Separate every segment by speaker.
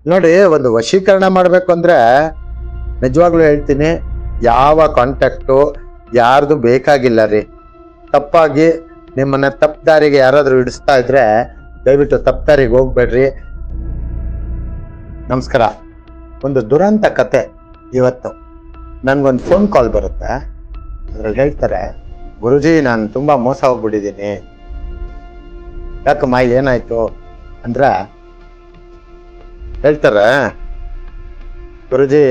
Speaker 1: ನೋಡಿ, ಒಂದು ವಶೀಕರಣ ಮಾಡ್ಬೇಕು ಅಂದ್ರೆ ನಿಜವಾಗ್ಲೂ ಹೇಳ್ತೀನಿ, ಯಾವ ಕಾಂಟ್ಯಾಕ್ಟು ಯಾರ್ದು ಬೇಕಾಗಿಲ್ಲ ರೀ. ತಪ್ಪಾಗಿ ನಿಮ್ಮನ್ನ ತಪ್ಪು ದಾರಿಗೆ ಯಾರಾದ್ರೂ ಹಿಡಿಸ್ತಾ ಇದ್ರೆ ದಯವಿಟ್ಟು ತಪ್ಪು ದಾರಿಗೆ ಹೋಗ್ಬೇಡ್ರಿ. ನಮಸ್ಕಾರ. ಒಂದು ದುರಂತ ಕತೆ. ಇವತ್ತು ನನ್ಗೊಂದು ಫೋನ್ ಕಾಲ್ ಬರುತ್ತೆ. ಅದ್ರಲ್ಲಿ ಹೇಳ್ತಾರೆ, ಗುರುಜಿ ನಾನು ತುಂಬಾ ಮೋಸ ಹೋಗ್ಬಿಟ್ಟಿದ್ದೀನಿ. ಯಾಕಮ್ಮ ಏನಾಯ್ತು ಅಂದ್ರ ಹೇಳ್ತಾರೆ, ಗುರುಜಿ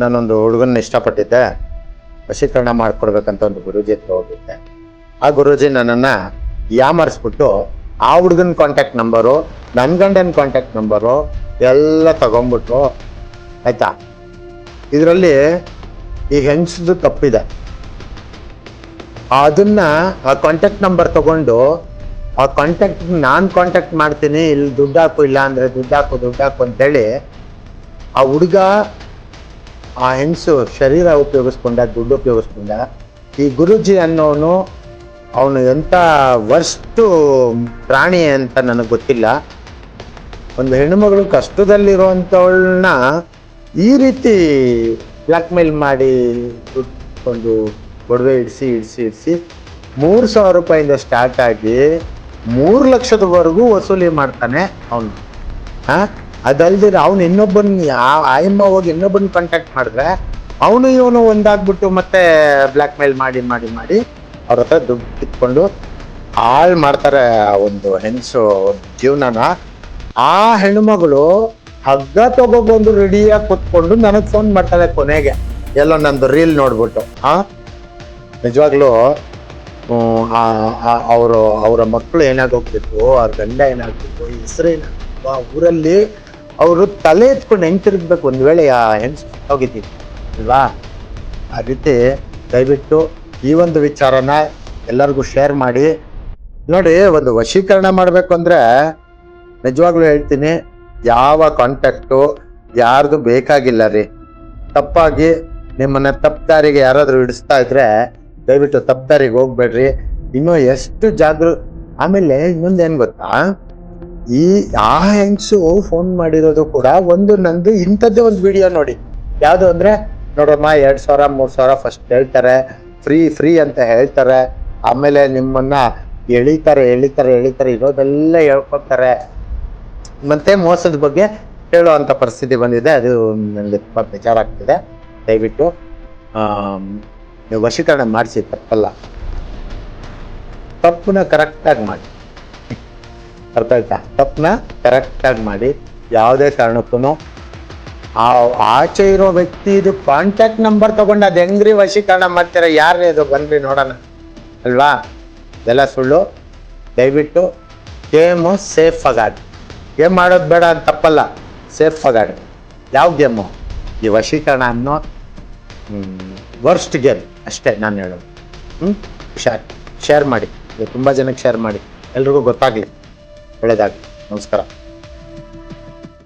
Speaker 1: ನಾನೊಂದು ಹುಡುಗನ್ನ ಇಷ್ಟಪಟ್ಟಿದ್ದೆ, ವಶೀಕರಣ ಮಾಡ್ಕೊಡ್ಬೇಕಂತ ಒಂದು ಗುರುಜಿ ಹತ್ರ ಹೋಗಿದ್ದೆ. ಆ ಗುರುಜಿ ನನ್ನನ್ನ ಯಾಮರ್ಸ್ಬಿಟ್ಟು ಆ ಹುಡುಗನ ಕಾಂಟ್ಯಾಕ್ಟ್ ನಂಬರು, ನನ್ನ ಗಂಡನ ಕಾಂಟ್ಯಾಕ್ಟ್ ನಂಬರು ಎಲ್ಲ ತಗೊಂಡ್ಬಿಟ್ಟು, ಆಯ್ತಾ. ಇದರಲ್ಲಿ ಈ ಹೆಂಗಸದು ತಪ್ಪಿದೆ. ಅದನ್ನ ಆ ಕಾಂಟ್ಯಾಕ್ಟ್ ನಂಬರ್ ತಗೊಂಡು ಆ ಕಾಂಟ್ಯಾಕ್ಟ್ ನಾನು ಕಾಂಟ್ಯಾಕ್ಟ್ ಮಾಡ್ತೀನಿ, ಇಲ್ಲಿ ದುಡ್ಡು ಹಾಕು, ಇಲ್ಲ ಅಂದ್ರೆ ದುಡ್ಡು ಹಾಕು ಅಂತೇಳಿ ಆ ಹುಡುಗ ಆ ಹೆಂಗಸು ಶರೀರ ಉಪಯೋಗಿಸ್ಕೊಂಡ, ದುಡ್ಡು ಉಪಯೋಗಿಸ್ಕೊಂಡ. ಈ ಗುರುಜಿ ಅನ್ನೋನು ಅವನು ಎಂಥ ವರ್ಸ್ಟು ಪ್ರಾಣಿ ಅಂತ ನನಗೆ ಗೊತ್ತಿಲ್ಲ. ಒಂದು ಹೆಣ್ಣುಮಗಳು ಕಷ್ಟದಲ್ಲಿರುವಂಥವಳನ್ನ ಈ ರೀತಿ ಬ್ಲ್ಯಾಕ್ ಮೇಲ್ ಮಾಡಿ ದುಡ್ಡು ಒಡವೆ ಇಡಿಸಿ 3,000 ರೂಪಾಯಿಂದ ಸ್ಟಾರ್ಟ್ ಆಗಿ 3 ಲಕ್ಷದವರೆಗೂ ವಸೂಲಿ ಮಾಡ್ತಾನೆ ಅವನು. ಅದಲ್ದಿರ ಅವನು ಇನ್ನೊಬ್ಬನ ಆಯಮ್ಮ ಹೋಗಿ ಇನ್ನೊಬ್ಬನ ಕಾಂಟ್ಯಾಕ್ಟ್ ಮಾಡಿದ್ರೆ ಅವನು ಇವನು ಒಂದಾಗ್ಬಿಟ್ಟು ಮತ್ತೆ ಬ್ಲ್ಯಾಕ್ ಮೇಲ್ ಮಾಡಿ ಅವ್ರ ಹತ್ರ ದುಡ್ಡು ಕಿತ್ಕೊಂಡು ಹಾಳು ಮಾಡ್ತಾರೆ ಒಂದು ಹೆಂಗಸು ಜೀವನನ. ಆ ಹೆಣ್ಮಗಳು ಹಗ್ಗ ತಗೊಬಂದು ರೆಡಿಯಾಗಿ ಕೂತ್ಕೊಂಡು ನನಗೆ ಫೋನ್ ಮಾಡ್ತಾಳೆ ಕೊನೆಗೆ, ಎಲ್ಲೋ ನಂದು ರೀಲ್ ನೋಡ್ಬಿಟ್ಟು. ನಿಜವಾಗ್ಲೂ ಅವರ ಮಕ್ಕಳು ಏನಾಗೋಗ್ತಿತ್ತು, ಅವ್ರ ಗಂಡ ಏನಾಗ್ತಿತ್ತು, ಹೆಸರು ಏನಾಗ್ತಿತ್ತು, ಆ ಊರಲ್ಲಿ ಅವರು ತಲೆ ಎತ್ಕೊಂಡು ಹೆಂಗ್ ತಿರುಗ್ಬೇಕು ಒಂದ್ ವೇಳೆ ಆ ಹೆಂಗ್ಸ್ ಹೋಗಿದ್ದೀವಿ ಅಲ್ವಾ. ಆ ರೀತಿ ದಯವಿಟ್ಟು ಈ ಒಂದು ವಿಚಾರನ ಎಲ್ಲರಿಗೂ ಶೇರ್ ಮಾಡಿ. ನೋಡಿ, ಒಂದು ವಶೀಕರಣ ಮಾಡ್ಬೇಕು ಅಂದ್ರೆ ನಿಜವಾಗ್ಲೂ ಹೇಳ್ತೀನಿ, ಯಾವ ಕಾಂಟ್ಯಾಕ್ಟು ಯಾರ್ದು ಬೇಕಾಗಿಲ್ಲ ರೀ. ತಪ್ಪಾಗಿ ನಿಮ್ಮನ್ನ ತಪ್ಪು ದಾರಿಗೆ ಯಾರಾದ್ರೂ ಹಿಡಿಸ್ತಾ ಇದ್ರೆ ದಯವಿಟ್ಟು ತಪ್ಪು ದಾರಿಗೆ ಹೋಗ್ಬೇಡ್ರಿ. ಇನ್ನು ಎಷ್ಟು ಆಮೇಲೆ ಇನ್ನೊಂದೇನ್ ಗೊತ್ತಾ, ಆ ಹೆಂಗ್ಸು ಫೋನ್ ಮಾಡಿರೋದು ಕೂಡ ನಂದು ಇಂಥದ್ದೇ ಒಂದು ವಿಡಿಯೋ ನೋಡಿ. ಯಾವುದು ಅಂದ್ರೆ, ನೋಡಮ್ಮ 2,000 3,000 ಫಸ್ಟ್ ಹೇಳ್ತಾರೆ, ಫ್ರೀ ಅಂತ ಹೇಳ್ತಾರೆ. ಆಮೇಲೆ ನಿಮ್ಮನ್ನ ಎಳಿತಾರೆ ಇರೋದೆಲ್ಲ ಹೇಳ್ಕೊತಾರೆ. ಮತ್ತೆ ಮೋಸದ ಬಗ್ಗೆ ಹೇಳುವಂತ ಪರಿಸ್ಥಿತಿ ಬಂದಿದೆ. ಅದು ನನಗೆ ತುಂಬಾ ಬೇಜಾರಾಗ್ತಿದೆ. ದಯವಿಟ್ಟು ನೀವು ವಶೀಕರಣ ಮಾಡಿಸಿ, ತಪ್ಪಲ್ಲ. ತಪ್ಪನ್ನ ಕರೆಕ್ಟಾಗಿ ಮಾಡಿ, ಅರ್ಥ ಆಯ್ತಾ? ತಪ್ಪನ್ನ ಕರೆಕ್ಟಾಗಿ ಮಾಡಿ. ಯಾವುದೇ ಕಾರಣಕ್ಕೂ ಆಚೆ ಇರೋ ವ್ಯಕ್ತಿ ಇದು ಕಾಂಟ್ಯಾಕ್ಟ್ ನಂಬರ್ ತಗೊಂಡು ಅದು ಹೆಂಗ್ರಿ ವಶೀಕರಣ ಮಾಡ್ತೀರ? ಯಾರೇ ಇದು ಬಂದ್ರಿ ನೋಡೋಣ ಅಲ್ವಾ? ಇದೆಲ್ಲ ಸುಳ್ಳು. ದಯವಿಟ್ಟು ಗೇಮು ಸೇಫ್ ಆಗಾಡಿ. ಗೇಮ್ ಮಾಡೋದು ಬೇಡ ಅಂತ ತಪ್ಪಲ್ಲ, ಸೇಫ್ ಆಗಾಡಿ. ಯಾವ ಗೇಮು? ಈ ವಶೀಕರಣ ಅನ್ನೋ ವರ್ಸ್ಟ್ ಗೇಮ್ ಅಷ್ಟೇ ನಾನು ಹೇಳೋದು. ಶೇರ್ ಮಾಡಿ, ತುಂಬ ಜನಕ್ಕೆ ಶೇರ್ ಮಾಡಿ, ಎಲ್ರಿಗೂ ಗೊತ್ತಾಗಲಿ. ಒಳ್ಳೆಯದಾಗಲಿ. ನಮಸ್ಕಾರ.